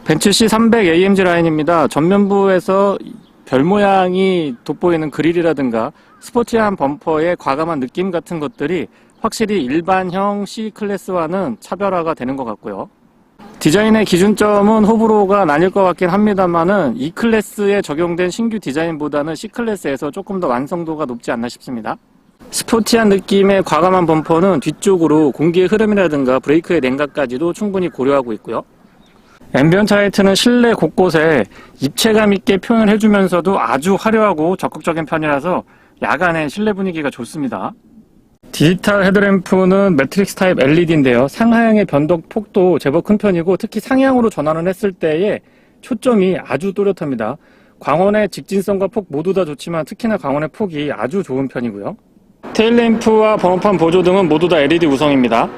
벤츠 C300 AMG 라인입니다. 전면부에서 별 모양이 돋보이는 그릴이라든가 스포티한 범퍼의 과감한 느낌 같은 것들이 확실히 일반형 C클래스와는 차별화가 되는 것 같고요. 디자인의 기준점은 호불호가 나뉠 것 같긴 합니다만은 E클래스에 적용된 신규 디자인보다는 C클래스에서 조금 더 완성도가 높지 않나 싶습니다. 스포티한 느낌의 과감한 범퍼는 뒤쪽으로 공기의 흐름이라든가 브레이크의 냉각까지도 충분히 고려하고 있고요. 앰비언트 라이트는 실내 곳곳에 입체감 있게 표현을 해주면서도 아주 화려하고 적극적인 편이라서 야간에 실내 분위기가 좋습니다. 디지털 헤드램프는 매트릭스 타입 LED인데요. 상하향의 변덕 폭도 제법 큰 편이고 특히 상향으로 전환을 했을 때의 초점이 아주 또렷합니다. 광원의 직진성과 폭 모두 다 좋지만 특히나 광원의 폭이 아주 좋은 편이고요. 테일램프와 번호판 보조등은 모두 다 LED 구성입니다.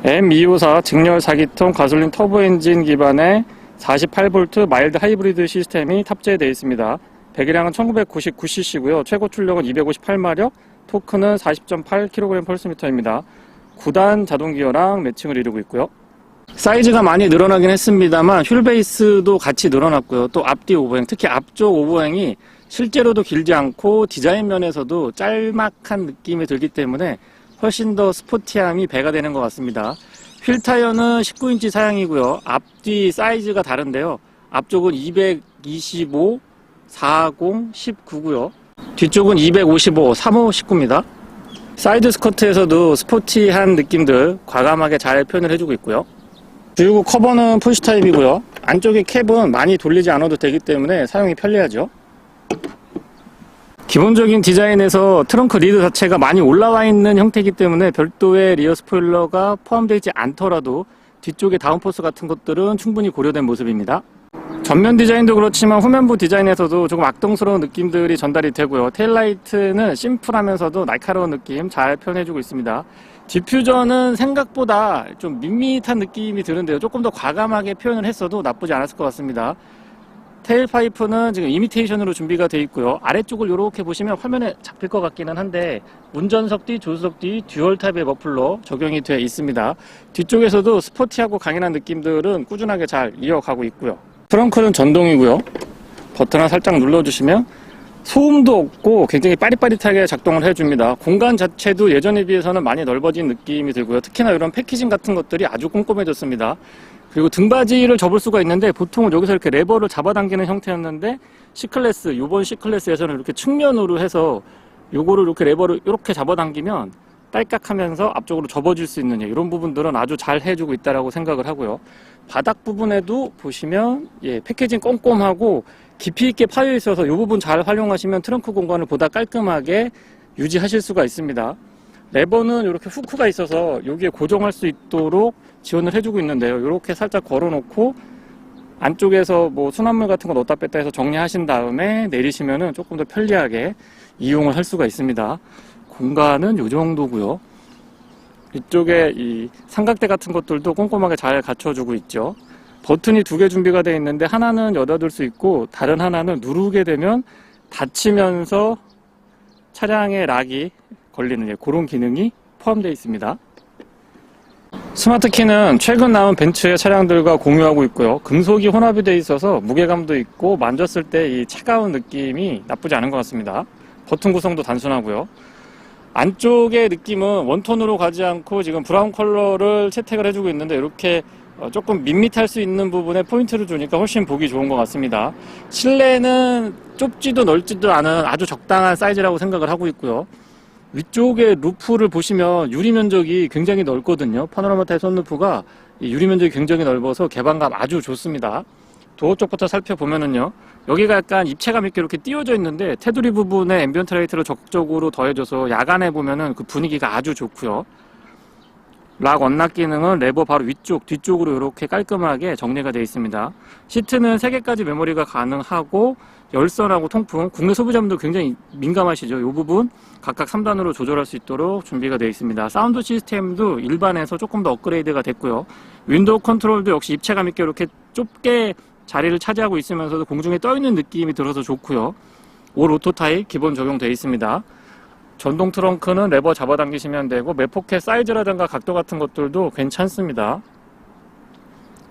M254 직렬 4기통 가솔린 터보 엔진 기반의 48V 마일드 하이브리드 시스템이 탑재되어 있습니다. 배기량은 1999cc고요. 최고 출력은 258마력, 토크는 40.8kg/S입니다. 9단 자동 기어랑 매칭을 이루고 있고요. 사이즈가 많이 늘어나긴 했습니다만 휠베이스도 같이 늘어났고요. 또 앞뒤 오버행, 특히 앞쪽 오버행이 실제로도 길지 않고 디자인 면에서도 짤막한 느낌이 들기 때문에 훨씬 더 스포티함이 배가 되는 것 같습니다. 휠 타이어는 19인치 사양이고요. 앞뒤 사이즈가 다른데요. 앞쪽은 225, 40, 19고요. 뒤쪽은 255, 35, 19입니다. 사이드 스커트에서도 스포티한 느낌들 과감하게 잘 표현을 해주고 있고요. 그리고 커버는 푸시 타입이고요. 안쪽에 캡은 많이 돌리지 않아도 되기 때문에 사용이 편리하죠. 기본적인 디자인에서 트렁크 리드 자체가 많이 올라와 있는 형태이기 때문에 별도의 리어 스포일러가 포함되어 있지 않더라도 뒤쪽에 다운포스 같은 것들은 충분히 고려된 모습입니다. 전면 디자인도 그렇지만 후면부 디자인에서도 조금 악동스러운 느낌들이 전달이 되고요. 테일라이트는 심플하면서도 날카로운 느낌 잘 표현해주고 있습니다. 디퓨저는 생각보다 좀 밋밋한 느낌이 드는데요. 조금 더 과감하게 표현을 했어도 나쁘지 않았을 것 같습니다. 테일파이프는 지금 이미테이션으로 준비가 되어 있고요. 아래쪽을 이렇게 보시면 화면에 잡힐 것 같기는 한데 운전석 뒤, 조수석 뒤 듀얼 타입의 머플러 적용이 되어 있습니다. 뒤쪽에서도 스포티하고 강인한 느낌들은 꾸준하게 잘 이어가고 있고요. 트렁크는 전동이고요. 버튼을 살짝 눌러주시면 소음도 없고 굉장히 빠릿빠릿하게 작동을 해줍니다. 공간 자체도 예전에 비해서는 많이 넓어진 느낌이 들고요. 특히나 이런 패키징 같은 것들이 아주 꼼꼼해졌습니다. 그리고 등받이를 접을 수가 있는데 보통은 여기서 이렇게 레버를 잡아당기는 형태였는데 C클래스, 이번 C클래스에서는 이렇게 측면으로 해서 요거를 이렇게 레버를 이렇게 잡아당기면 딸깍하면서 앞쪽으로 접어질 수 있는 이런 부분들은 아주 잘 해주고 있다라고 생각을 하고요. 바닥 부분에도 보시면 패키징 꼼꼼하고 깊이 있게 파여 있어서 이 부분 잘 활용하시면 트렁크 공간을 보다 깔끔하게 유지하실 수가 있습니다. 레버는 이렇게 후크가 있어서 여기에 고정할 수 있도록 지원을 해주고 있는데요. 이렇게 살짝 걸어놓고 안쪽에서 뭐 수납물 같은 거 넣었다 뺐다 해서 정리하신 다음에 내리시면은 조금 더 편리하게 이용을 할 수가 있습니다. 공간은 이 정도고요. 이쪽에 이 삼각대 같은 것들도 꼼꼼하게 잘 갖춰주고 있죠. 버튼이 2개 준비가 되어 있는데 하나는 여닫을 수 있고 다른 하나는 누르게 되면 닫히면서 차량의 락이 걸리는 그런 기능이 포함되어 있습니다. 스마트 키는 최근 나온 벤츠의 차량들과 공유하고 있고요. 금속이 혼합이 되어 있어서 무게감도 있고 만졌을 때 이 차가운 느낌이 나쁘지 않은 것 같습니다. 버튼 구성도 단순하고요. 안쪽의 느낌은 원톤으로 가지 않고 지금 브라운 컬러를 채택을 해주고 있는데 이렇게 조금 밋밋할 수 있는 부분에 포인트를 주니까 훨씬 보기 좋은 것 같습니다. 실내는 좁지도 넓지도 않은 아주 적당한 사이즈라고 생각을 하고 있고요. 위쪽에 루프를 보시면 유리 면적이 굉장히 넓거든요. 파노라마 타입 선루프가 유리 면적이 굉장히 넓어서 개방감 아주 좋습니다. 도어 쪽부터 살펴보면은요, 여기가 약간 입체감 있게 이렇게 띄워져 있는데 테두리 부분에 앰비언트 라이트를 적극적으로 더해줘서 야간에 보면은 그 분위기가 아주 좋고요. 락 언락 기능은 레버 바로 위쪽, 뒤쪽으로 이렇게 깔끔하게 정리가 되어 있습니다. 시트는 3개까지 메모리가 가능하고 열선하고 통풍, 국내 소비자분들 굉장히 민감하시죠. 이 부분 각각 3단으로 조절할 수 있도록 준비가 되어 있습니다. 사운드 시스템도 일반에서 조금 더 업그레이드가 됐고요. 윈도우 컨트롤도 역시 입체감 있게 이렇게 좁게 자리를 차지하고 있으면서도 공중에 떠 있는 느낌이 들어서 좋고요. 올 오토 타입 기본 적용되어 있습니다. 전동 트렁크는 레버 잡아당기시면 되고 매포켓 사이즈라든가 각도 같은 것들도 괜찮습니다.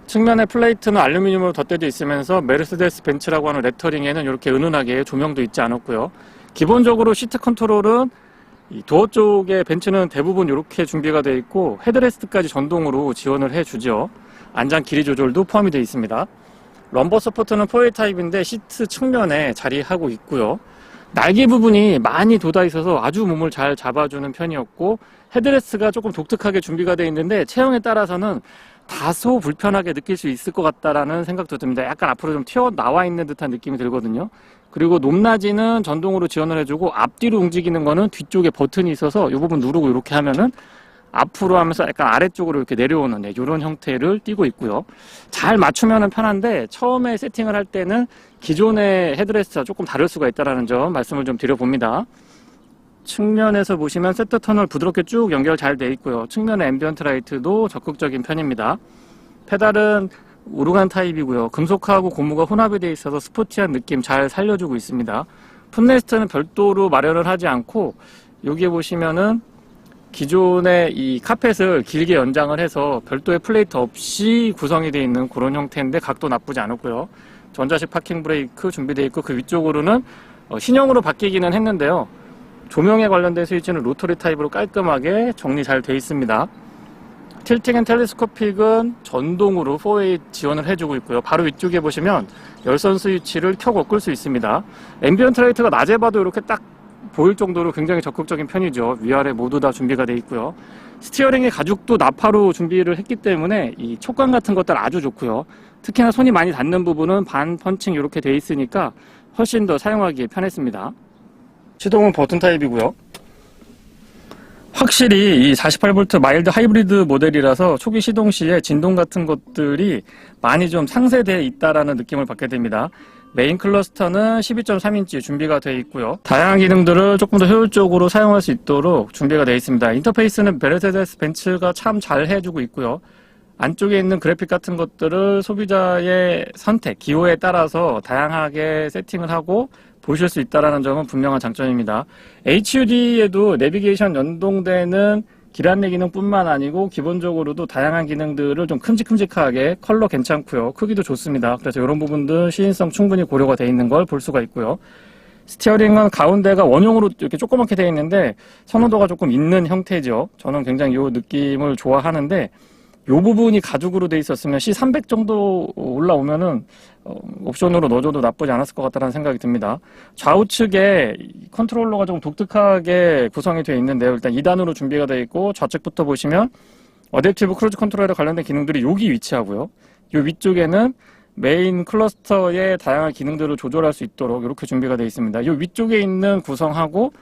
측면의 플레이트는 알루미늄으로 덧대져 있으면서 메르세데스 벤츠라고 하는 레터링에는 이렇게 은은하게 조명도 있지 않았고요. 기본적으로 시트 컨트롤은 이 도어 쪽에 벤츠는 대부분 이렇게 준비가 되어 있고 헤드레스트까지 전동으로 지원을 해주죠. 안장 길이 조절도 포함이 되어 있습니다. 럼버 서포트는 4웨이 타입인데 시트 측면에 자리하고 있고요. 날개 부분이 많이 돋아 있어서 아주 몸을 잘 잡아주는 편이었고 헤드레스트가 조금 독특하게 준비가 되어 있는데 체형에 따라서는 다소 불편하게 느낄 수 있을 것 같다라는 생각도 듭니다. 약간 앞으로 좀 튀어나와 있는 듯한 느낌이 들거든요. 그리고 높낮이는 전동으로 지원을 해주고 앞뒤로 움직이는 거는 뒤쪽에 버튼이 있어서 이 부분 누르고 이렇게 하면은 앞으로 하면서 약간 아래쪽으로 이렇게 내려오는 이런 형태를 띠고 있고요. 잘 맞추면 편한데 처음에 세팅을 할 때는 기존의 헤드레스트와 조금 다를 수가 있다는 점 말씀을 좀 드려봅니다. 측면에서 보시면 세트 터널 부드럽게 쭉 연결 잘 되어 있고요. 측면의 앰비언트 라이트도 적극적인 편입니다. 페달은 오르간 타입이고요. 금속하고 고무가 혼합이 되어 있어서 스포티한 느낌 잘 살려주고 있습니다. 풋레스트는 별도로 마련을 하지 않고 여기에 보시면은 기존의 이 카펫을 길게 연장을 해서 별도의 플레이트 없이 구성이 되어 있는 그런 형태인데 각도 나쁘지 않았고요. 전자식 파킹 브레이크 준비되어 있고 그 위쪽으로는 신형으로 바뀌기는 했는데요. 조명에 관련된 스위치는 로터리 타입으로 깔끔하게 정리 잘 되어 있습니다. 틸팅 앤 텔레스코픽은 전동으로 4웨이 지원을 해주고 있고요. 바로 위쪽에 보시면 열선 스위치를 켜고 끌 수 있습니다. 앰비언트 라이트가 낮에 봐도 이렇게 딱 보일 정도로 굉장히 적극적인 편이죠. 위아래 모두 다 준비가 되어 있고요. 스티어링의 가죽도 나파로 준비를 했기 때문에 이 촉감 같은 것들 아주 좋고요. 특히나 손이 많이 닿는 부분은 반 펀칭 이렇게 되어 있으니까 훨씬 더 사용하기 편했습니다. 시동은 버튼 타입이고요. 확실히 이 48V 마일드 하이브리드 모델이라서 초기 시동 시에 진동 같은 것들이 많이 좀 상쇄되어 있다라는 느낌을 받게 됩니다. 메인 클러스터는 12.3인치 준비가 되어 있고요. 다양한 기능들을 조금 더 효율적으로 사용할 수 있도록 준비가 되어 있습니다. 인터페이스는 메르세데스 벤츠가 참 잘 해주고 있고요. 안쪽에 있는 그래픽 같은 것들을 소비자의 선택, 기호에 따라서 다양하게 세팅을 하고 보실 수 있다는 점은 분명한 장점입니다. HUD에도 내비게이션 연동되는 길 안내 기능뿐만 아니고 기본적으로도 다양한 기능들을 좀 큼직큼직하게 컬러 괜찮고요. 크기도 좋습니다. 그래서 이런 부분들 시인성 충분히 고려가 되어 있는 걸 볼 수가 있고요. 스티어링은 가운데가 원형으로 이렇게 조그맣게 되어 있는데 선호도가 조금 있는 형태죠. 저는 굉장히 이 느낌을 좋아하는데 이 부분이 가죽으로 되어 있었으면 C300 정도 올라오면은 옵션으로 넣어줘도 나쁘지 않았을 것 같다는 생각이 듭니다. 좌우측에 컨트롤러가 좀 독특하게 구성이 되어 있는데요. 일단 2단으로 준비가 되어 있고 좌측부터 보시면 어댑티브 크루즈 컨트롤에 관련된 기능들이 여기 위치하고요. 이 위쪽에는 메인 클러스터의 다양한 기능들을 조절할 수 있도록 이렇게 준비가 되어 있습니다. 이 위쪽에 있는 구성하고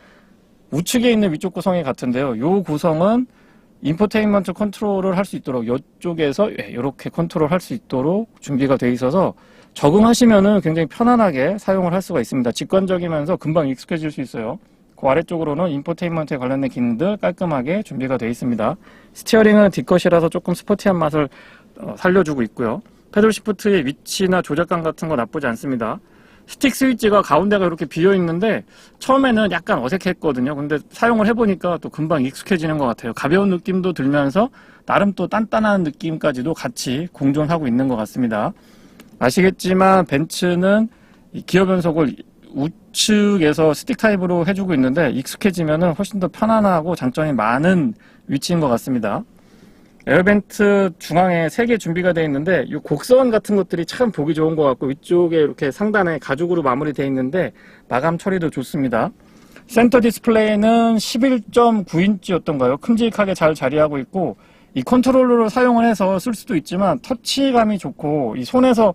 우측에 있는 위쪽 구성이 같은데요. 이 구성은 인포테인먼트 컨트롤을 할 수 있도록 이쪽에서 이렇게 컨트롤 할 수 있도록 준비가 되어 있어서 적응하시면은 굉장히 편안하게 사용을 할 수가 있습니다. 직관적이면서 금방 익숙해질 수 있어요. 그 아래쪽으로는 인포테인먼트에 관련된 기능들 깔끔하게 준비가 되어 있습니다. 스티어링은 뒷것이라서 조금 스포티한 맛을 살려주고 있고요. 패들 시프트의 위치나 조작감 같은 거 나쁘지 않습니다. 스틱 스위치가 가운데가 이렇게 비어 있는데 처음에는 약간 어색했거든요. 근데 사용을 해보니까 또 금방 익숙해지는 것 같아요. 가벼운 느낌도 들면서 나름 또 단단한 느낌까지도 같이 공존하고 있는 것 같습니다. 아시겠지만 벤츠는 이 기어 변속을 우측에서 스틱 타입으로 해주고 있는데 익숙해지면 훨씬 더 편안하고 장점이 많은 위치인 것 같습니다. 에어벤트 중앙에 3개 준비가 되어 있는데 이 곡선 같은 것들이 참 보기 좋은 것 같고 위쪽에 이렇게 상단에 가죽으로 마무리되어 있는데 마감 처리도 좋습니다. 센터 디스플레이는 11.9인치였던가요? 큼직하게 잘 자리하고 있고 이 컨트롤러로 사용을 해서 쓸 수도 있지만 터치감이 좋고 이 손에서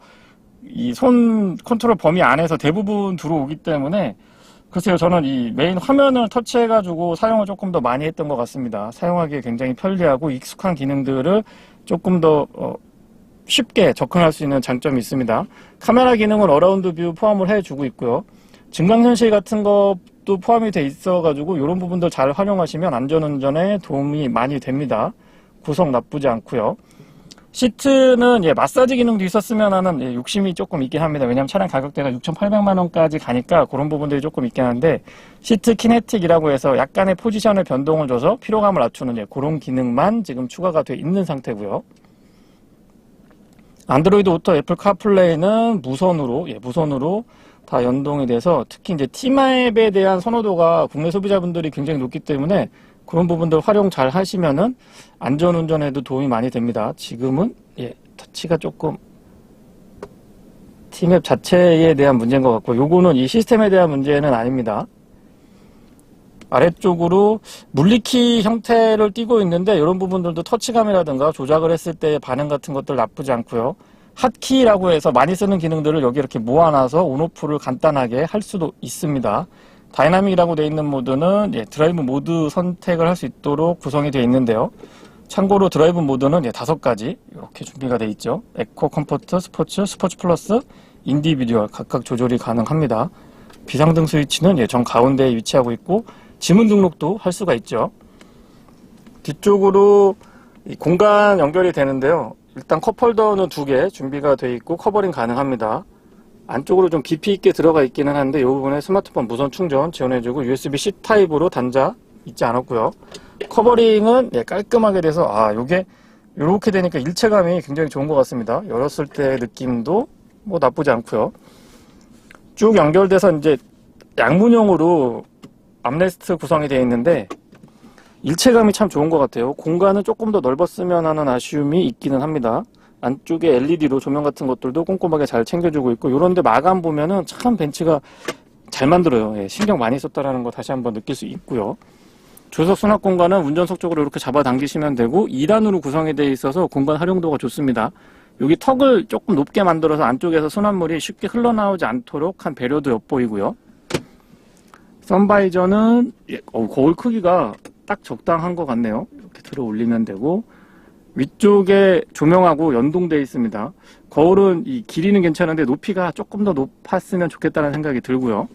이 손 컨트롤 범위 안에서 대부분 들어오기 때문에 글쎄요, 저는 이 메인 화면을 터치해가지고 사용을 조금 더 많이 했던 것 같습니다. 사용하기에 굉장히 편리하고 익숙한 기능들을 조금 더 쉽게 접근할 수 있는 장점이 있습니다. 카메라 기능은 어라운드 뷰 포함을 해주고 있고요. 증강현실 같은 것도 포함이 돼 있어가지고 이런 부분들 잘 활용하시면 안전운전에 도움이 많이 됩니다. 구성 나쁘지 않고요. 시트는 마사지 기능도 있었으면 하는 욕심이 조금 있긴 합니다. 왜냐하면 차량 가격대가 6,800만원까지 가니까 그런 부분들이 조금 있긴 한데, 시트 키네틱이라고 해서 약간의 포지션의 변동을 줘서 피로감을 낮추는 그런 기능만 지금 추가가 돼 있는 상태고요. 안드로이드 오토, 애플 카플레이는 무선으로 다 연동이 돼서, 특히 이제 T맵에 대한 선호도가 국내 소비자분들이 굉장히 높기 때문에 그런 부분들 활용 잘 하시면은 안전운전에도 도움이 많이 됩니다. 지금은 터치가 조금 T맵 자체에 대한 문제인 것 같고, 요거는 이 시스템에 대한 문제는 아닙니다. 아래쪽으로 물리키 형태를 띄고 있는데 이런 부분들도 터치감이라든가 조작을 했을 때의 반응 같은 것들 나쁘지 않고요. 핫키라고 해서 많이 쓰는 기능들을 여기 이렇게 모아놔서 온오프를 간단하게 할 수도 있습니다. 다이나믹이라고 되어 있는 모드는 드라이브 모드 선택을 할 수 있도록 구성이 되어 있는데요. 참고로 드라이브 모드는 5가지 이렇게 준비가 되어 있죠. 에코, 컴포트, 스포츠, 스포츠 플러스, 인디비듀얼 각각 조절이 가능합니다. 비상등 스위치는 정 가운데에 위치하고 있고 지문 등록도 할 수가 있죠. 뒤쪽으로 공간 연결이 되는데요. 일단 컵홀더는 2개 준비가 되어 있고 커버링 가능합니다. 안쪽으로 좀 깊이 있게 들어가 있기는 한데 이 부분에 스마트폰 무선 충전 지원해주고 USB-C 타입으로 단자 있지 않았고요. 커버링은 깔끔하게 돼서 요게 이렇게 되니까 일체감이 굉장히 좋은 것 같습니다. 열었을 때 느낌도 나쁘지 않고요. 쭉 연결돼서 이제 양문형으로 암레스트 구성이 되어 있는데 일체감이 참 좋은 것 같아요. 공간은 조금 더 넓었으면 하는 아쉬움이 있기는 합니다. 안쪽에 LED로 조명 같은 것들도 꼼꼼하게 잘 챙겨주고 있고, 요런데 마감 보면은 참 벤츠가 잘 만들어요. 신경 많이 썼다라는 거 다시 한번 느낄 수 있고요. 조석 수납 공간은 운전석 쪽으로 이렇게 잡아당기시면 되고 2단으로 구성이 되어 있어서 공간 활용도가 좋습니다. 여기 턱을 조금 높게 만들어서 안쪽에서 수납물이 쉽게 흘러나오지 않도록 한 배려도 엿보이고요. 선바이저는 거울 크기가 딱 적당한 것 같네요. 이렇게 들어 올리면 되고, 위쪽에 조명하고 연동되어 있습니다. 거울은 이 길이는 괜찮은데 높이가 조금 더 높았으면 좋겠다는 생각이 들고요.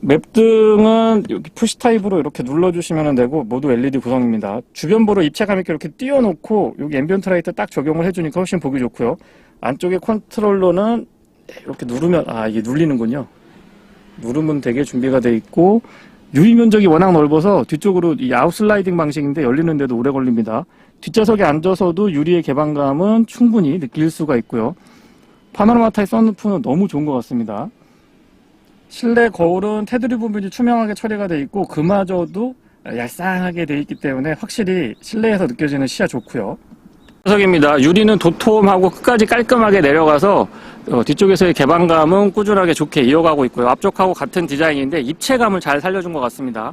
맵등은 여기 푸시 타입으로 이렇게 눌러주시면 되고 모두 LED 구성입니다. 주변부로 입체감 있게 이렇게 띄워놓고 여기 앰비언트 라이트 딱 적용을 해주니까 훨씬 보기 좋고요. 안쪽에 컨트롤러는 이렇게 누르면 이게 눌리는군요. 누르면 되게 준비가 되어 있고, 유리 면적이 워낙 넓어서 뒤쪽으로 이 아웃슬라이딩 방식인데 열리는데도 오래 걸립니다. 뒷좌석에 앉아서도 유리의 개방감은 충분히 느낄 수가 있고요. 파노라마 타입 선루프는 너무 좋은 것 같습니다. 실내 거울은 테두리 부분이 투명하게 처리가 되어 있고 그마저도 얄쌍하게 되어 있기 때문에 확실히 실내에서 느껴지는 시야 좋고요. 뒷좌석입니다. 유리는 도톰하고 끝까지 깔끔하게 내려가서 뒤쪽에서의 개방감은 꾸준하게 좋게 이어가고 있고요. 앞쪽하고 같은 디자인인데 입체감을 잘 살려준 것 같습니다.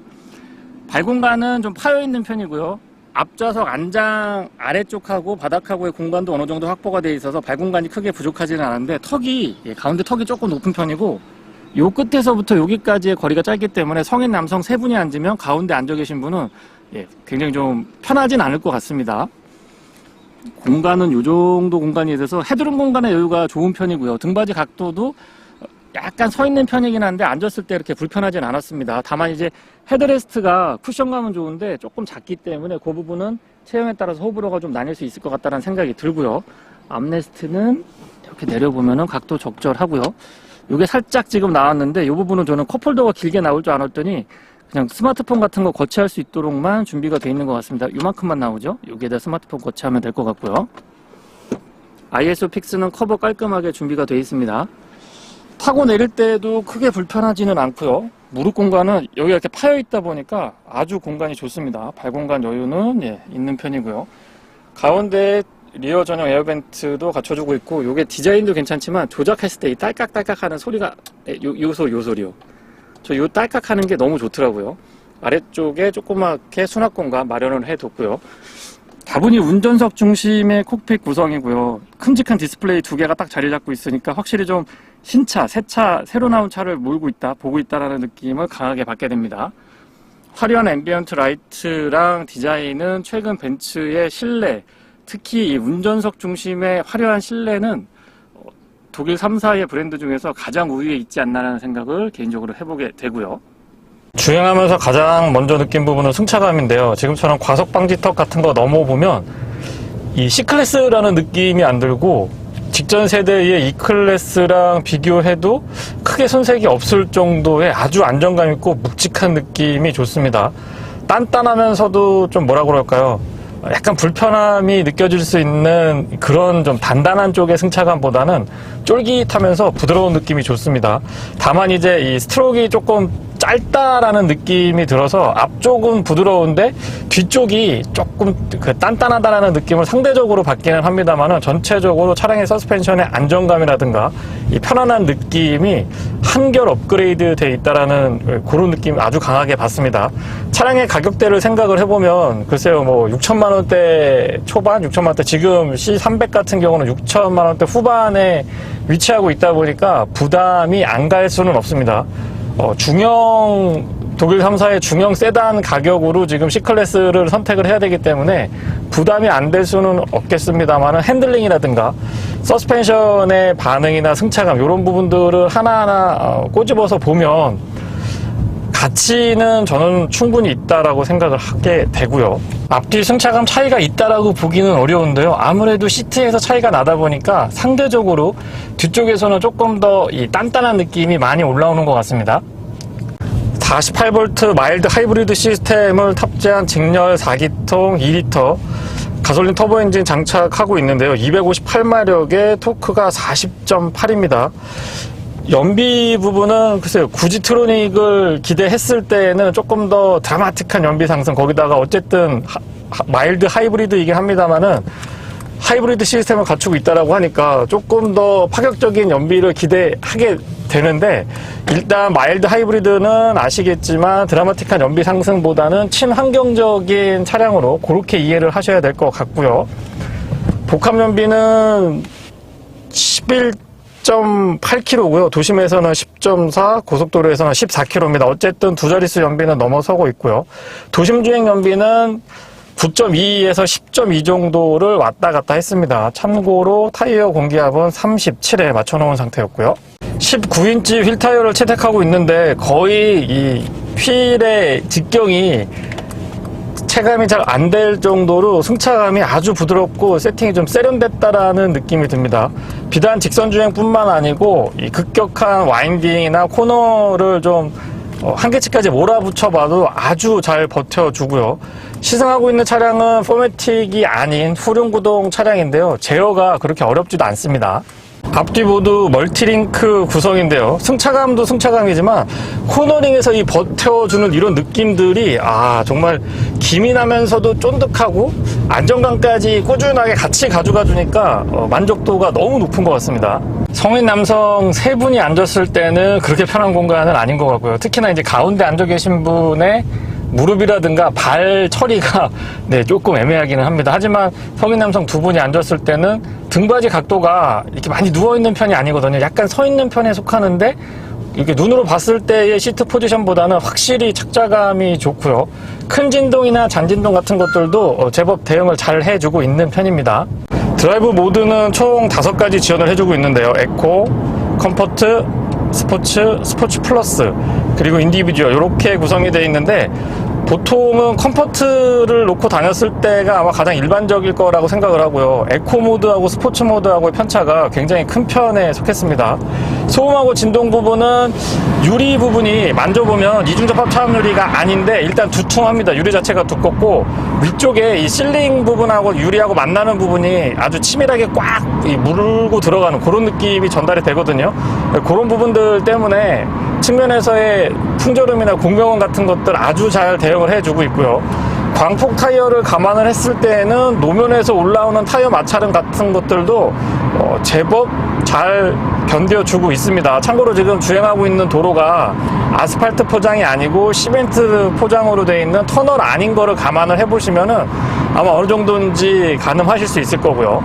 발공간은 좀 파여있는 편이고요. 앞좌석 안장 아래쪽하고 바닥하고의 공간도 어느 정도 확보가 되어 있어서 발공간이 크게 부족하지는 않은데 가운데 턱이 조금 높은 편이고, 요 끝에서부터 여기까지의 거리가 짧기 때문에 성인 남성 3분이 앉으면 가운데 앉아 계신 분은 굉장히 좀 편하진 않을 것 같습니다. 공간은 요 정도 공간이 돼서 헤드룸 공간의 여유가 좋은 편이고요. 등받이 각도도 약간 서 있는 편이긴 한데 앉았을 때 이렇게 불편하진 않았습니다. 다만 이제 헤드레스트가 쿠션감은 좋은데 조금 작기 때문에 그 부분은 체형에 따라서 호불호가 좀 나뉠 수 있을 것 같다는 생각이 들고요. 암레스트는 이렇게 내려보면은 각도 적절하고요. 이게 살짝 지금 나왔는데 이 부분은 저는 컵홀더가 길게 나올 줄 알았더니 그냥 스마트폰 같은 거 거치할 수 있도록만 준비가 되어 있는 것 같습니다. 이만큼만 나오죠. 여기에다 스마트폰 거치하면 될 것 같고요. ISO 픽스는 커버 깔끔하게 준비가 되어 있습니다. 타고 내릴 때도 크게 불편하지는 않고요. 무릎 공간은 여기가 이렇게 파여 있다 보니까 아주 공간이 좋습니다. 발 공간 여유는 있는 편이고요. 가운데 리어 전용 에어벤트도 갖춰주고 있고, 요게 디자인도 괜찮지만 조작했을 때 이 딸깍딸깍 하는 소리가 요 소리요. 저 요 딸깍하는 게 너무 좋더라고요. 아래쪽에 조그맣게 수납 공간 마련을 해뒀고요. 다분히 운전석 중심의 콕핏 구성이고요. 큼직한 디스플레이 2개가 딱 자리 잡고 있으니까 확실히 좀 신차, 새차, 새로 나온 차를 몰고 있다, 보고 있다라는 느낌을 강하게 받게 됩니다. 화려한 앰비언트 라이트랑 디자인은 최근 벤츠의 실내, 특히 이 운전석 중심의 화려한 실내는 독일 3사의 브랜드 중에서 가장 우위에 있지 않나라는 생각을 개인적으로 해보게 되고요. 주행하면서 가장 먼저 느낀 부분은 승차감인데요. 지금처럼 과속 방지턱 같은 거 넘어보면 이 C클래스라는 느낌이 안 들고 직전 세대의 E클래스랑 비교해도 크게 손색이 없을 정도의 아주 안정감 있고 묵직한 느낌이 좋습니다. 단단하면서도 좀 뭐라 그럴까요? 약간 불편함이 느껴질 수 있는 그런 좀 단단한 쪽의 승차감보다는 쫄깃하면서 부드러운 느낌이 좋습니다. 다만 이제 이 스트로크가 조금 짧다라는 느낌이 들어서 앞쪽은 부드러운데 뒤쪽이 조금 그 단단하다라는 느낌을 상대적으로 받기는 합니다만은 전체적으로 차량의 서스펜션의 안정감이라든가 이 편안한 느낌이 한결 업그레이드 돼 있다라는 그런 느낌 아주 강하게 받습니다. 차량의 가격대를 생각을 해보면 글쎄요 뭐 6천만 원대 초반, 6천만 원대 지금 C300 같은 경우는 6천만 원대 후반에 위치하고 있다 보니까 부담이 안 갈 수는 없습니다. 중형 독일 3사의 중형 세단 가격으로 지금 C클래스를 선택을 해야 되기 때문에 부담이 안 될 수는 없겠습니다만 핸들링이라든가 서스펜션의 반응이나 승차감 이런 부분들을 하나하나 꼬집어서 보면 가치는 저는 충분히 있다라고 생각을 하게 되고요. 앞뒤 승차감 차이가 있다라고 보기는 어려운데요. 아무래도 시트에서 차이가 나다 보니까 상대적으로 뒤쪽에서는 조금 더 이 단단한 느낌이 많이 올라오는 것 같습니다. 48V 마일드 하이브리드 시스템을 탑재한 직렬 4기통 2리터 가솔린 터보 엔진 장착하고 있는데요. 258마력의 토크가 40.8입니다. 연비 부분은 글쎄요, 굳이 트로닉을 기대했을 때는 조금 더 드라마틱한 연비 상승, 거기다가 어쨌든 마일드 하이브리드이긴 합니다만은 하이브리드 시스템을 갖추고 있다라고 하니까 조금 더 파격적인 연비를 기대하게 되는데, 일단 마일드 하이브리드는 아시겠지만 드라마틱한 연비 상승보다는 친환경적인 차량으로 그렇게 이해를 하셔야 될 것 같고요. 복합 연비는 11.8km고요. 도심에서는 10.4, 고속도로에서는 14km입니다. 어쨌든 두 자릿수 연비는 넘어서고 있고요. 도심 주행 연비는 9.2에서 10.2 정도를 왔다 갔다 했습니다. 참고로 타이어 공기압은 37에 맞춰놓은 상태였고요. 19인치 휠 타이어를 채택하고 있는데 거의 이 휠의 직경이 체감이 잘 안 될 정도로 승차감이 아주 부드럽고 세팅이 좀 세련됐다라는 느낌이 듭니다. 비단 직선 주행뿐만 아니고 이 급격한 와인딩이나 코너를 좀 한계치까지 몰아붙여봐도 아주 잘 버텨주고요. 시승하고 있는 차량은 포매틱이 아닌 후륜구동 차량인데요. 제어가 그렇게 어렵지도 않습니다. 앞뒤 모두 멀티링크 구성인데요. 승차감도 승차감이지만 코너링에서 이 버텨주는 이런 느낌들이 정말 기민하면서도 쫀득하고 안정감까지 꾸준하게 같이 가져가 주니까 만족도가 너무 높은 것 같습니다. 성인 남성 세 분이 앉았을 때는 그렇게 편한 공간은 아닌 것 같고요. 특히나 이제 가운데 앉아 계신 분의 무릎이라든가 발 처리가 조금 애매하기는 합니다. 하지만 성인 남성 두 분이 앉았을 때는 등받이 각도가 이렇게 많이 누워있는 편이 아니거든요. 약간 서 있는 편에 속하는데 이렇게 눈으로 봤을 때의 시트 포지션보다는 확실히 착자감이 좋고요. 큰 진동이나 잔진동 같은 것들도 제법 대응을 잘 해주고 있는 편입니다. 드라이브 모드는 총 5가지 지원을 해주고 있는데요. 에코, 컴포트, 스포츠 플러스, 그리고 인디비주얼 이렇게 구성이 되어 있는데 보통은 컴포트를 놓고 다녔을 때가 아마 가장 일반적일 거라고 생각을 하고요. 에코 모드하고 스포츠 모드하고의 편차가 굉장히 큰 편에 속했습니다. 소음하고 진동 부분은 유리 부분이 만져보면 이중접합 차음 유리가 아닌데 일단 두툼합니다. 유리 자체가 두껍고 위쪽에 이 실링 부분하고 유리하고 만나는 부분이 아주 치밀하게 꽉 물고 들어가는 그런 느낌이 전달이 되거든요. 그런 부분들 때문에 측면에서의 풍절음이나 공명음 같은 것들 아주 잘 대응을 해주고 있고요. 광폭 타이어를 감안을 했을 때는 노면에서 올라오는 타이어 마찰음 같은 것들도 제법 잘 견뎌주고 있습니다. 참고로 지금 주행하고 있는 도로가 아스팔트 포장이 아니고 시멘트 포장으로 되어 있는 터널 아닌 거를 감안을 해보시면은 아마 어느 정도인지 가늠하실 수 있을 거고요.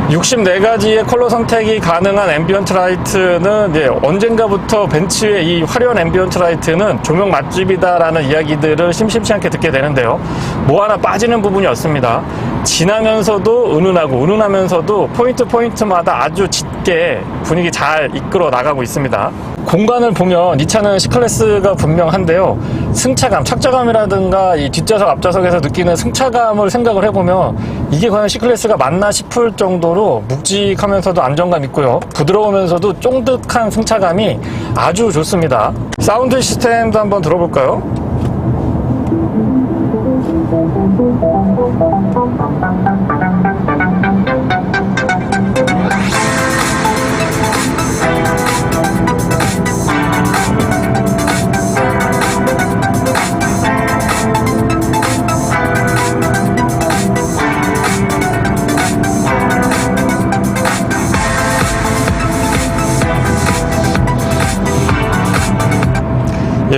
64가지의 컬러 선택이 가능한 앰비언트 라이트는 언젠가부터 벤츠의 이 화려한 앰비언트 라이트는 조명 맛집이다라는 이야기들을 심심치 않게 듣게 되는데요. 뭐 하나 빠지는 부분이 없습니다. 진하면서도 은은하고 은은하면서도 포인트마다 아주 짙게 분위기 잘 이끌어 나가고 있습니다. 공간을 보면 이 차는 C클래스가 분명한데요. 승차감, 착자감이라든가 이 뒷좌석, 앞좌석에서 느끼는 승차감을 생각을 해보면 이게 과연 C클래스가 맞나 싶을 정도로 묵직하면서도 안정감 있고요. 부드러우면서도 쫀득한 승차감이 아주 좋습니다. 사운드 시스템도 한번 들어볼까요?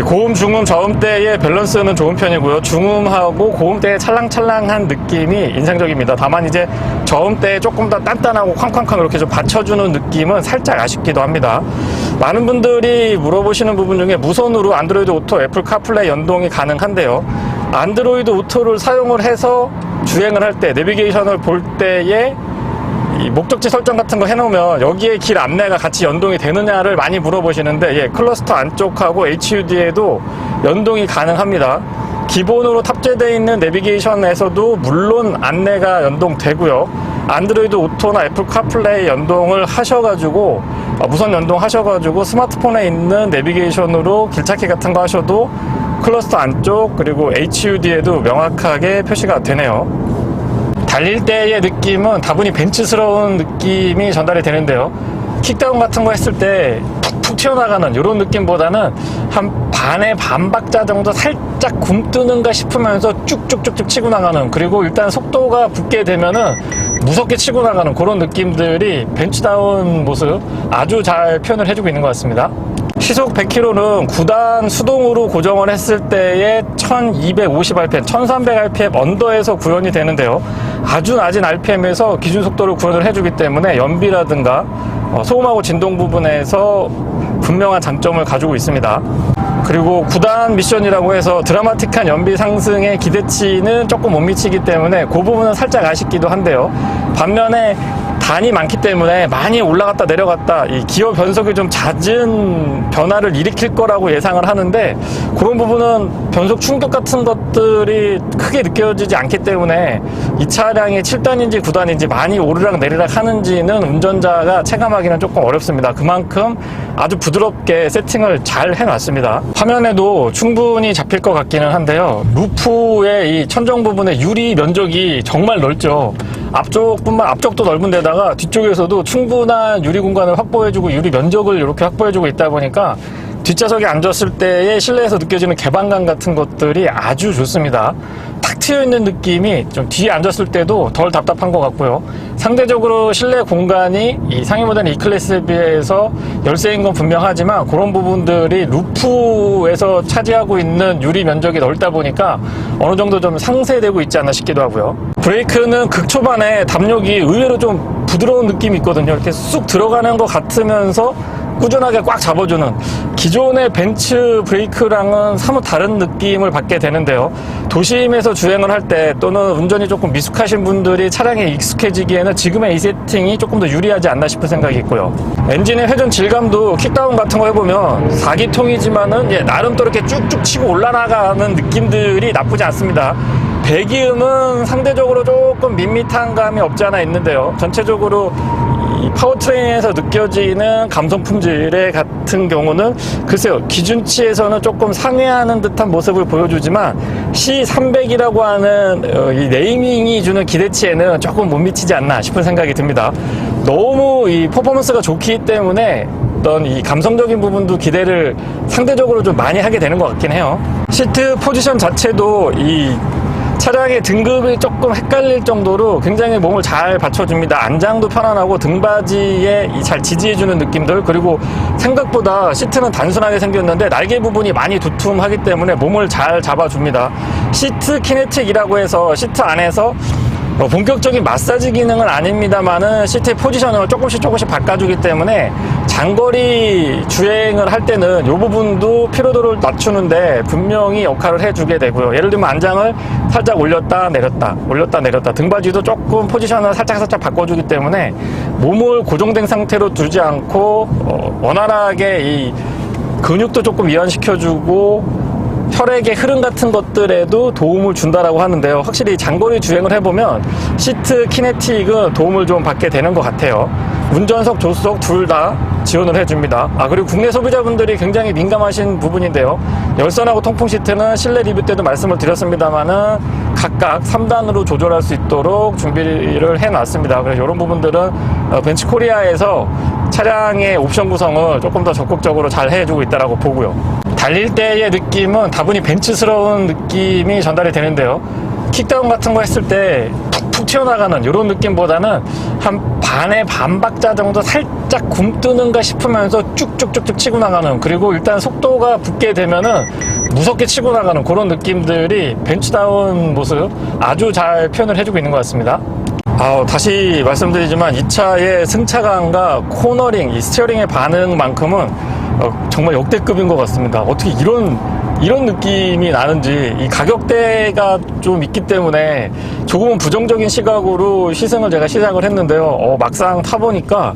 고음, 중음, 저음대의 밸런스는 좋은 편이고요. 중음하고 고음대의 찰랑찰랑한 느낌이 인상적입니다. 다만 이제 저음대에 조금 더 단단하고 쾅쾅쾅 이렇게 좀 받쳐주는 느낌은 살짝 아쉽기도 합니다. 많은 분들이 물어보시는 부분 중에 무선으로 안드로이드 오토, 애플 카플레이 연동이 가능한데요. 안드로이드 오토를 사용을 해서 주행을 할 때, 내비게이션을 볼 때에 이 목적지 설정 같은 거 해놓으면 여기에 길 안내가 같이 연동이 되느냐를 많이 물어보시는데, 클러스터 안쪽하고 HUD에도 연동이 가능합니다. 기본으로 탑재되어 있는 내비게이션에서도 물론 안내가 연동되고요. 안드로이드 오토나 애플 카플레이 연동을 하셔가지고 무선 연동하셔가지고 스마트폰에 있는 내비게이션으로 길찾기 같은 거 하셔도 클러스터 안쪽 그리고 HUD에도 명확하게 표시가 되네요. 달릴 때의 느낌은 다분히 벤츠스러운 느낌이 전달이 되는데요. 킥다운 같은 거 했을 때 푹푹 튀어나가는 이런 느낌보다는 한 반의 반 박자 정도 살짝 굼뜨는가 싶으면서 쭉쭉쭉쭉 치고 나가는, 그리고 일단 속도가 붙게 되면은 무섭게 치고 나가는 그런 느낌들이 벤츠다운 모습 아주 잘 표현을 해주고 있는 것 같습니다. 시속 100km는 9단 수동으로 고정을 했을 때의 1250rpm, 1300rpm 언더에서 구현이 되는데요. 아주 낮은 rpm에서 기준 속도를 구현을 해주기 때문에 연비라든가 소음하고 진동 부분에서 분명한 장점을 가지고 있습니다. 그리고 9단 미션이라고 해서 드라마틱한 연비 상승의 기대치는 조금 못 미치기 때문에 그 부분은 살짝 아쉽기도 한데요. 반면에 단이 많기 때문에 많이 올라갔다 내려갔다 이 기어 변속이 좀 잦은 변화를 일으킬 거라고 예상을 하는데, 그런 부분은 변속 충격 같은 것들이 크게 느껴지지 않기 때문에 이 차량이 7단인지 9단인지 많이 오르락 내리락 하는지는 운전자가 체감하기는 조금 어렵습니다. 그만큼 아주 부드럽게 세팅을 잘 해놨습니다. 화면에도 충분히 잡힐 것 같기는 한데요. 루프의 이 천정 부분의 유리 면적이 정말 넓죠. 앞쪽도 넓은 데다가 뒤쪽에서도 충분한 유리 공간을 확보해주고 유리 면적을 이렇게 확보해주고 있다 보니까 뒷좌석에 앉았을 때의 실내에서 느껴지는 개방감 같은 것들이 아주 좋습니다. 탁 트여있는 느낌이 좀 뒤에 앉았을 때도 덜 답답한 것 같고요. 상대적으로 실내 공간이 이 상위 모델 E클래스에 비해서 열세인 건 분명하지만 그런 부분들이 루프에서 차지하고 있는 유리 면적이 넓다 보니까 어느 정도 좀 상쇄되고 있지 않나 싶기도 하고요. 브레이크는 극초반에 담력이 의외로 좀 부드러운 느낌이 있거든요. 이렇게 쑥 들어가는 것 같으면서 꾸준하게 꽉 잡아주는, 기존의 벤츠 브레이크랑은 사뭇 다른 느낌을 받게 되는데요. 도심에서 주행을 할 때 또는 운전이 조금 미숙하신 분들이 차량에 익숙해지기에는 지금의 이 세팅이 조금 더 유리하지 않나 싶은 생각이 있고요. 엔진의 회전 질감도 킥다운 같은 거 해보면 4기통이지만은 나름 또 이렇게 쭉쭉 치고 올라가는 느낌들이 나쁘지 않습니다. 배기음은 상대적으로 조금 밋밋한 감이 없지 않아 있는데요. 전체적으로 이 파워트레인에서 느껴지는 감성 품질의 같은 경우는 글쎄요, 기준치에서는 조금 상회하는 듯한 모습을 보여주지만 C300이라고 하는 이 네이밍이 주는 기대치에는 조금 못 미치지 않나 싶은 생각이 듭니다. 너무 이 퍼포먼스가 좋기 때문에 어떤 이 감성적인 부분도 기대를 상대적으로 좀 많이 하게 되는 것 같긴 해요. 시트 포지션 자체도 이 차량의 등급이 조금 헷갈릴 정도로 굉장히 몸을 잘 받쳐줍니다. 안장도 편안하고 등받이에 잘 지지해주는 느낌들, 그리고 생각보다 시트는 단순하게 생겼는데 날개 부분이 많이 두툼하기 때문에 몸을 잘 잡아줍니다. 시트 키네틱이라고 해서 시트 안에서 본격적인 마사지 기능은 아닙니다만은 시트의 포지션을 조금씩 바꿔주기 때문에 장거리 주행을 할 때는 이 부분도 피로도를 낮추는데 분명히 역할을 해주게 되고요. 예를 들면 안장을 살짝 올렸다 내렸다 등받이도 조금 포지션을 살짝 바꿔주기 때문에 몸을 고정된 상태로 두지 않고 원활하게 이 근육도 조금 이완시켜주고 혈액의 흐름 같은 것들에도 도움을 준다라고 하는데요. 확실히 장거리 주행을 해보면 시트 키네틱은 도움을 좀 받게 되는 것 같아요. 운전석, 조수석 둘 다 지원을 해줍니다. 그리고 국내 소비자분들이 굉장히 민감하신 부분인데요. 열선하고 통풍 시트는 실내 리뷰 때도 말씀을 드렸습니다만은 각각 3단으로 조절할 수 있도록 준비를 해놨습니다. 그래서 이런 부분들은 벤츠코리아에서 차량의 옵션 구성을 조금 더 적극적으로 잘 해주고 있다고 보고요. 달릴 때의 느낌은 다분히 벤츠스러운 느낌이 전달이 되는데요. 킥다운 같은 거 했을 때 푹 튀어나가는 이런 느낌보다는 한 반의 반 박자 정도 살짝 굼뜨는가 싶으면서 쭉쭉쭉쭉 치고 나가는, 그리고 일단 속도가 붙게 되면은 무섭게 치고 나가는 그런 느낌들이 벤츠다운 모습 아주 잘 표현을 해주고 있는 것 같습니다. 다시 말씀드리지만 이 차의 승차감과 코너링, 이 스티어링의 반응만큼은 정말 역대급인 것 같습니다. 어떻게 이런 느낌이 나는지, 이 가격대가 좀 있기 때문에 조금은 부정적인 시각으로 시승을 제가 시작을 했는데요. 막상 타보니까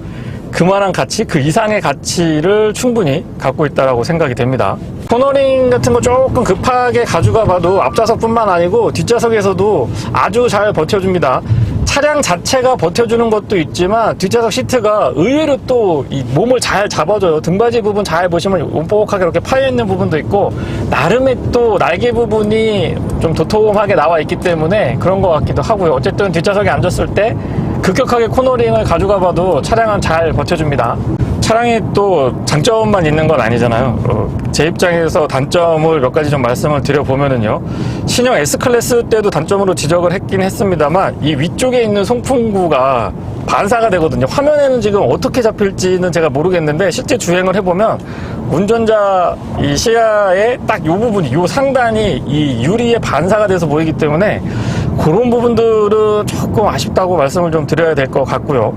그만한 가치, 그 이상의 가치를 충분히 갖고 있다고 생각이 됩니다. 코너링 같은 거 조금 급하게 가져가 봐도 앞좌석뿐만 아니고 뒷좌석에서도 아주 잘 버텨줍니다. 차량 자체가 버텨주는 것도 있지만 뒷좌석 시트가 의외로 또 이 몸을 잘 잡아줘요. 등받이 부분 잘 보시면 움뽀록하게 이렇게 파여있는 부분도 있고 나름의 또 날개 부분이 좀 도톰하게 나와 있기 때문에 그런 것 같기도 하고요. 어쨌든 뒷좌석에 앉았을 때 급격하게 코너링을 가져가 봐도 차량은 잘 버텨줍니다. 차량이 또 장점만 있는 건 아니잖아요. 제 입장에서 단점을 몇 가지 좀 말씀을 드려보면은요. 신형 S클래스 때도 단점으로 지적을 했긴 했습니다만 이 위쪽에 있는 송풍구가 반사가 되거든요. 화면에는 지금 어떻게 잡힐지는 제가 모르겠는데 실제 주행을 해보면 운전자 이 시야에 딱 요 부분이, 요 상단이 이 유리에 반사가 돼서 보이기 때문에 그런 부분들은 조금 아쉽다고 말씀을 좀 드려야 될 것 같고요.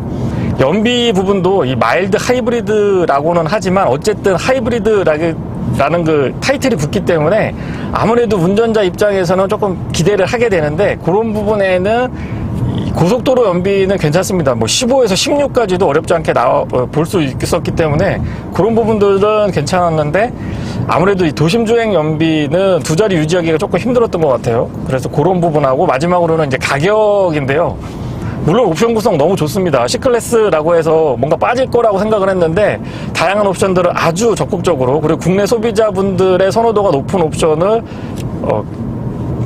연비 부분도 이 마일드 하이브리드라고는 하지만 어쨌든 하이브리드라는 그 타이틀이 붙기 때문에 아무래도 운전자 입장에서는 조금 기대를 하게 되는데 그런 부분에는 고속도로 연비는 괜찮습니다. 15에서 16까지도 어렵지 않게 볼 수 있었기 때문에 그런 부분들은 괜찮았는데 아무래도 이 도심 주행 연비는 두 자리 유지하기가 조금 힘들었던 것 같아요. 그래서 그런 부분하고 마지막으로는 이제 가격인데요. 물론 옵션 구성 너무 좋습니다. C클래스라고 해서 뭔가 빠질 거라고 생각을 했는데 다양한 옵션들을 아주 적극적으로, 그리고 국내 소비자분들의 선호도가 높은 옵션을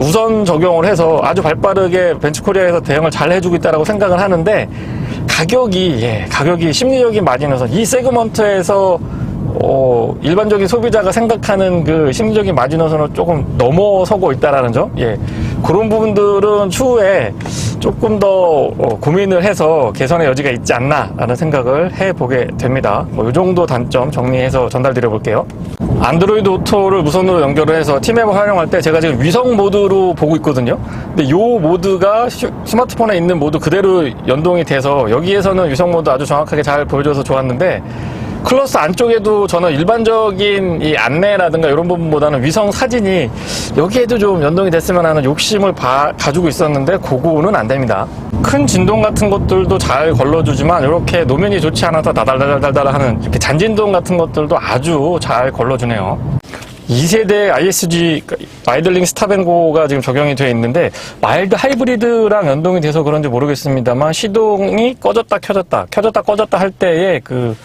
우선 적용을 해서 아주 발빠르게 벤츠코리아에서 대응을 잘 해주고 있다고 생각을 하는데 가격이 심리적인 마진에서 이 세그먼트에서 일반적인 소비자가 생각하는 그 심리적인 마지노선을 조금 넘어서고 있다라는 점, 그런 부분들은 추후에 조금 더 고민을 해서 개선의 여지가 있지 않나라는 생각을 해보게 됩니다. 이 정도 단점 정리해서 전달드려 볼게요. 안드로이드 오토를 무선으로 연결을 해서 티맵을 활용할 때 제가 지금 위성 모드로 보고 있거든요. 근데 이 모드가 스마트폰에 있는 모드 그대로 연동이 돼서 여기에서는 위성 모드 아주 정확하게 잘 보여줘서 좋았는데, 클러스 안쪽에도 저는 일반적인 이 안내라든가 이런 부분보다는 위성 사진이 여기에도 좀 연동이 됐으면 하는 욕심을 가지고 있었는데 그거는 안 됩니다. 큰 진동 같은 것들도 잘 걸러주지만 이렇게 노면이 좋지 않아서 다달달달달 하는 이렇게 잔진동 같은 것들도 아주 잘 걸러주네요. 2세대 ISG 아이들링 스탑앤고가 지금 적용이 되어 있는데 마일드 하이브리드랑 연동이 돼서 그런지 모르겠습니다만 시동이 꺼졌다 꺼졌다 할 때의 그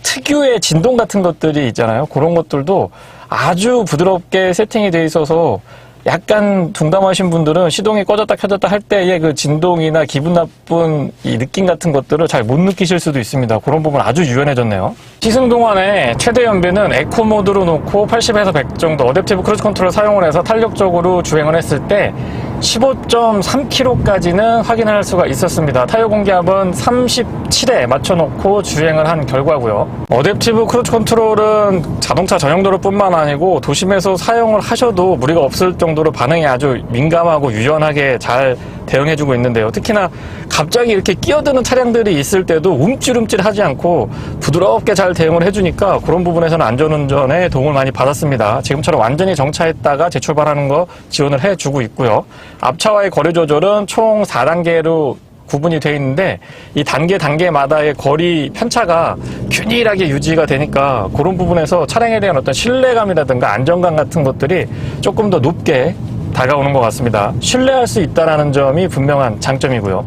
특유의 진동 같은 것들이 있잖아요. 그런 것들도 아주 부드럽게 세팅이 되어 있어서 약간 둔감하신 분들은 시동이 꺼졌다 켜졌다 할 때의 그 진동이나 기분 나쁜 이 느낌 같은 것들을 잘 못 느끼실 수도 있습니다. 그런 부분 아주 유연해졌네요. 시승 동안에 최대 연비는 에코 모드로 놓고 80에서 100 정도 어댑티브 크루즈 컨트롤 사용을 해서 탄력적으로 주행을 했을 때 15.3km까지는 확인할 수가 있었습니다. 타이어 공기압은 37에 맞춰놓고 주행을 한 결과고요. 어댑티브 크루즈 컨트롤은 자동차 전용도로 뿐만 아니고 도심에서 사용을 하셔도 무리가 없을 정도로 반응이 아주 민감하고 유연하게 잘 대응해주고 있는데요. 특히나 갑자기 이렇게 끼어드는 차량들이 있을 때도 움찔움찔하지 않고 부드럽게 잘 대응을 해주니까 그런 부분에서는 안전운전에 도움을 많이 받았습니다. 지금처럼 완전히 정차했다가 재출발하는 거 지원을 해주고 있고요. 앞차와의 거리 조절은 총 4단계로 구분이 되어 있는데 이 단계마다의 거리 편차가 균일하게 유지가 되니까 그런 부분에서 차량에 대한 어떤 신뢰감이라든가 안정감 같은 것들이 조금 더 높게 다가오는 것 같습니다. 신뢰할 수 있다는 점이 분명한 장점이고요.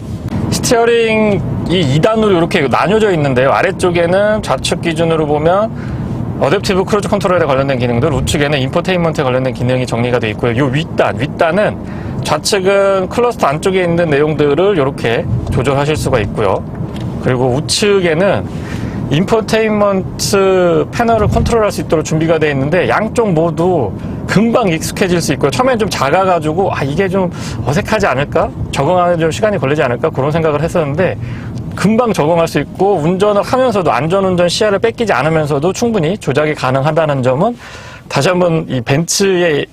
스티어링이 2단으로 이렇게 나뉘어져 있는데요. 아래쪽에는 좌측 기준으로 보면 어댑티브 크루즈 컨트롤에 관련된 기능들, 우측에는 인포테인먼트에 관련된 기능이 정리가 되어 있고요. 이 윗단은 좌측은 클러스터 안쪽에 있는 내용들을 이렇게 조절하실 수가 있고요. 그리고 우측에는 인포테인먼트 패널을 컨트롤할 수 있도록 준비가 되어 있는데 양쪽 모두 금방 익숙해질 수 있고요. 처음엔 좀 작아가지고 이게 좀 어색하지 않을까? 적응하는 좀 시간이 걸리지 않을까? 그런 생각을 했었는데 금방 적응할 수 있고 운전을 하면서도 안전운전 시야를 뺏기지 않으면서도 충분히 조작이 가능하다는 점은 다시 한번 이 벤츠의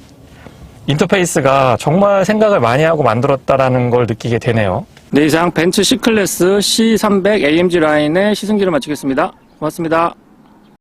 인터페이스가 정말 생각을 많이 하고 만들었다라는 걸 느끼게 되네요. 네, 이상 벤츠 C클래스 C300 AMG 라인의 시승기를 마치겠습니다. 고맙습니다.